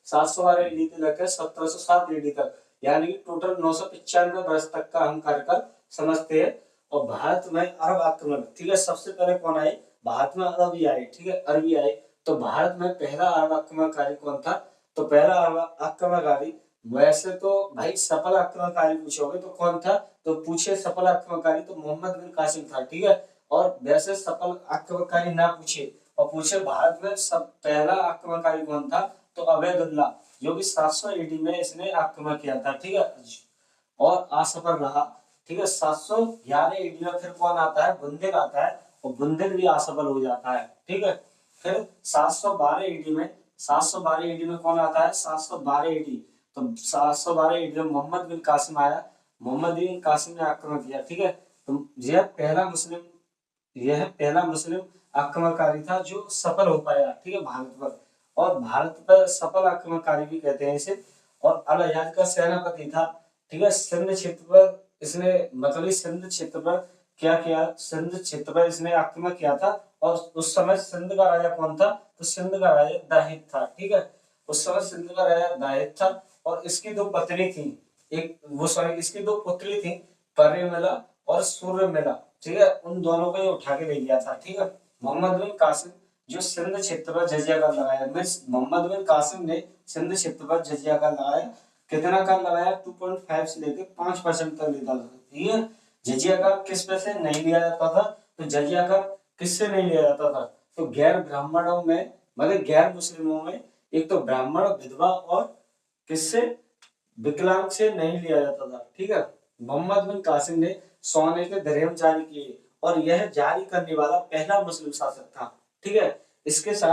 712 ED से लेकर 1707 ED तक, यानी कि टोटल 995 वर्ष तक का हम कार्यकाल समझते हैं। और भारत में अरब आक्रमण, ठीक है, सबसे पहले कौन आए? भारत में अरबी आए, ठीक है, अरबी आए। तो भारत में पहला अरब आक्रमणकारी कौन था? तो पहला अरब आक्रमणकारी, वैसे तो भाई सफल आक्रमणकारी पूछोगे तो कौन था? तो पूछे सफल आक्रमणकारी तो मोहम्मद बिन कासिम था, ठीक है। और वैसे सफल आक्रमणकारी ना पूछे और पूछे भारत में सब पहला आक्रमणकारी कौन था? तो अबैदुल्ला, जो कि 700 ईडी में इसने आक्रमण किया था, ठीक है, और असफल रहा, ठीक है। 711 ईडी में फिर कौन आता है? बुंदेल आता है, और बुंदेल भी असफल हो जाता है, ठीक है। फिर 712 ईडी में, 712 ईडी में कौन आता है? 712 ईडी, तो 712 ईडी में मोहम्मद बिन कासिम आया, मोहम्मद बिन कासिम ने आक्रमण किया, ठीक है। तो यह पहला मुस्लिम आक्रमणकारी था जो सफल हो पाया, ठीक है, भारत पर। और भारत पर सफल आक्रमणकारी भी कहते हैं इसे। और अल हज्जाज का सेनापति था, ठीक है। सिंध क्षेत्र पर इसने, मतलब सिंध क्षेत्र पर क्या किया? सिंध क्षेत्र पर इसने आक्रमण किया था। और उस समय सिंध का राजा कौन था? तो सिंध का राजा दाहिद था, ठीक है। उस समय सिंध का राजा दाहिद था। और इसकी दो पत्नी थी, इसकी दो पुत्री थी, परिमला और सूर्यमिला, ठीक है। उन दोनों को ये उठा के ले गया था, ठीक है। मोहम्मद बिन कासिम जो सिंध क्षेत्र पर जजिया कर लगाया, मोहम्मद बिन कासिम ने सिंध क्षेत्र पर जजिया कर लगाया। कितना कर लगाया? 2.5 से लेकर 5% तक लेता था, ठीक है। जजिया कर किस पे से नहीं लिया जाता था? तो जजिया कर किससे नहीं लिया जाता था? तो गैर ब्राह्मणों में, मतलब गैर मुस्लिमों में, एक तो ब्राह्मण, विधवा और किससे? विकलांग से नहीं लिया जाता था, ठीक है। मोहम्मद बिन कासिम ने सोने के दिरहम जारी किए और यह जारी करने वाला पहला मुस्लिम शासक था, ठीक है। इसके साथ